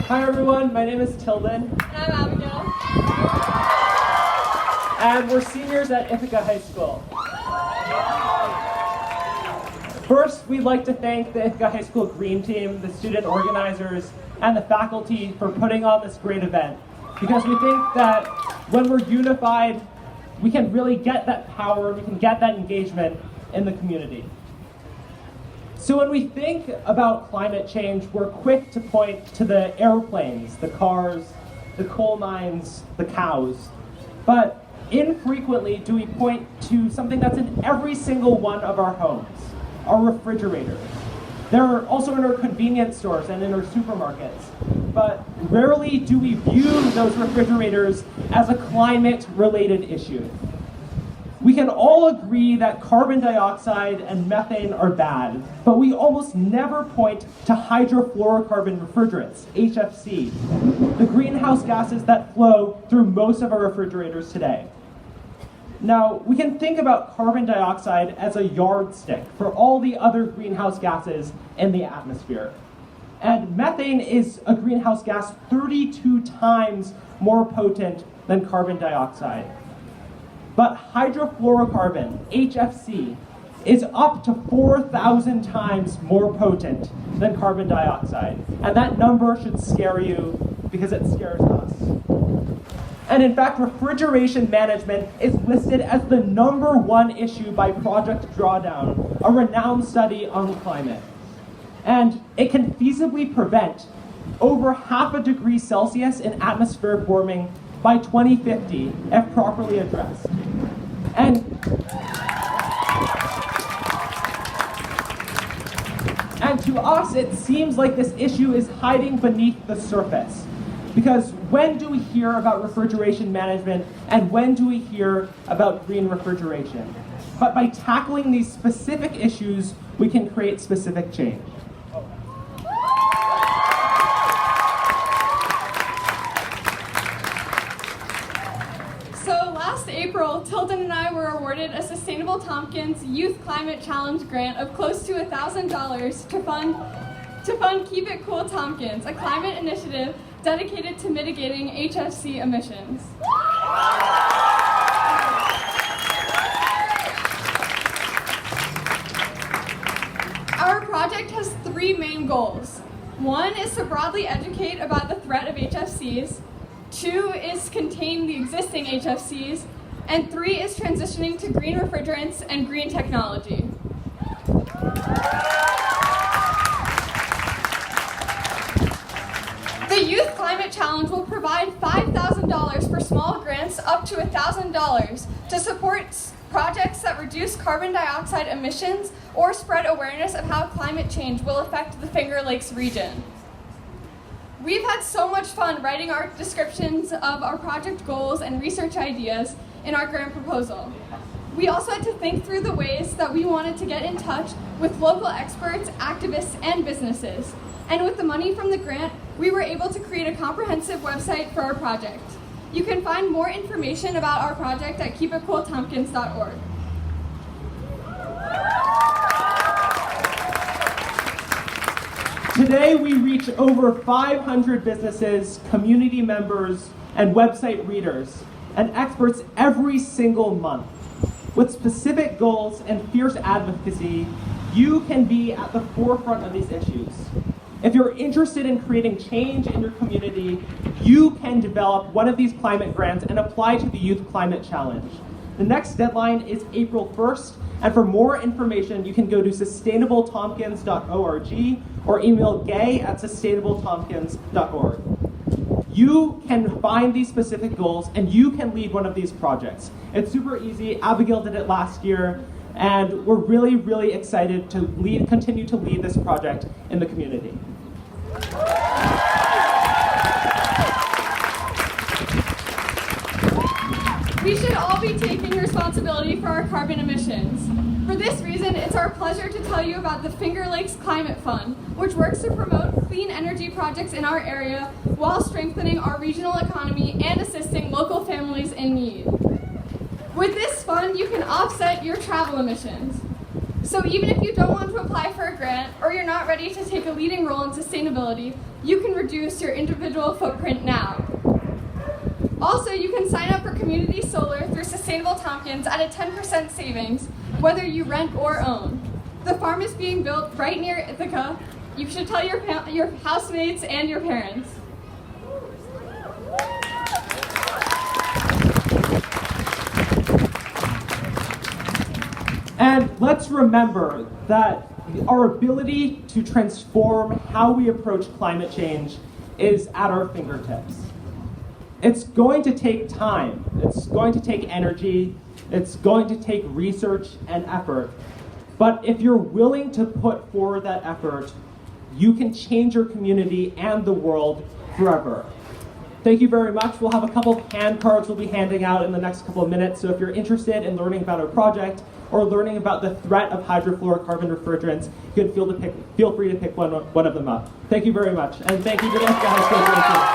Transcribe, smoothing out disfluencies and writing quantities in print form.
Hi everyone, my name is Tilden. And I'm Abigail. And we're seniors at Ithaca High School. First, we'd like to thank the Ithaca High School Green Team, the student organizers, and the faculty for putting on this great event. Because we think that when we're unified, we can really get that power, we can get that engagement in the community. So when we think about climate change, we're quick to point to the airplanes, the cars, the coal mines, the cows. But infrequently do we point to something that's in every single one of our homes, our refrigerators. They're also in our convenience stores and in our supermarkets. But rarely do we view those refrigerators as a climate-related issue. We can all agree that carbon dioxide and methane are bad, but we almost never point to hydrofluorocarbon refrigerants, HFC, the greenhouse gases that flow through most of our refrigerators today. Now, we can think about carbon dioxide as a yardstick for all the other greenhouse gases in the atmosphere. And methane is a greenhouse gas 32 times more potent than carbon dioxide. But hydrofluorocarbon, HFC, is up to 4,000 times more potent than carbon dioxide. And that number should scare you because it scares us. And in fact, refrigeration management is listed as the #1 issue by Project Drawdown, a renowned study on climate. And it can feasibly prevent over 0.5 degrees Celsius in atmospheric warming by 2050 if properly addressed. And to us, it seems like this issue is hiding beneath the surface. Because when do we hear about refrigeration management and when do we hear about green refrigeration? But by tackling these specific issues, we can create specific change. So last April, Tilden and I were awarded a Sustainable Tompkins Youth Climate Challenge grant of close to $1,000 to fund Keep It Cool Tompkins, a climate initiative dedicated to mitigating HFC emissions. Our project has 3 main goals. 1 is to broadly educate about the threat of HFCs. 2 is contain the existing HFCs. And 3 is transitioning to green refrigerants and green technology. The Youth Climate Challenge will provide $5,000 for small grants up to $1,000 to support projects that reduce carbon dioxide emissions or spread awareness of how climate change will affect the Finger Lakes region. We've had so much fun writing our descriptions of our project goals and research ideas in our grant proposal. We also had to think through the ways that we wanted to get in touch with local experts, activists, and businesses. And with the money from the grant, we were able to create a comprehensive website for our project. You can find more information about our project at keepitcooltompkins.org. Today, we reach over 500 businesses, community members, and website readers, and experts every single month. With specific goals and fierce advocacy, you can be at the forefront of these issues. If you're interested in creating change in your community, you can develop one of these climate grants and apply to the Youth Climate Challenge. The next deadline is April 1st, and for more information, you can go to sustainabletompkins.org or email gay@sustainabletompkins.org. You can find these specific goals, and you can lead one of these projects. It's super easy. Abigail did it last year, and we're really, really excited to continue to lead this project in the community. We should all be taking responsibility for our carbon emissions. For this reason, it's our pleasure to tell you about the Finger Lakes Climate Fund, which works to promote clean energy projects in our area while strengthening our regional economy and assisting local families in need. With this fund, you can offset your travel emissions. So even if you don't want to apply for a grant or you're not ready to take a leading role in sustainability, you can reduce your individual footprint now. Also, you can sign up for community solar through Sustainable Tompkins at a 10% savings, whether you rent or own. The farm is being built right near Ithaca. You should tell your housemates and your parents. And let's remember that our ability to transform how we approach climate change is at our fingertips. It's going to take time, it's going to take energy, it's going to take research and effort. But if you're willing to put forward that effort, you can change your community and the world forever. Thank you very much. We'll have a couple of hand cards we'll be handing out in the next couple of minutes. So if you're interested in learning about our project or learning about the threat of hydrofluorocarbon refrigerants, you can feel free to pick one of them up. Thank you very much. And thank you to the Ithaca Student Climate Strike.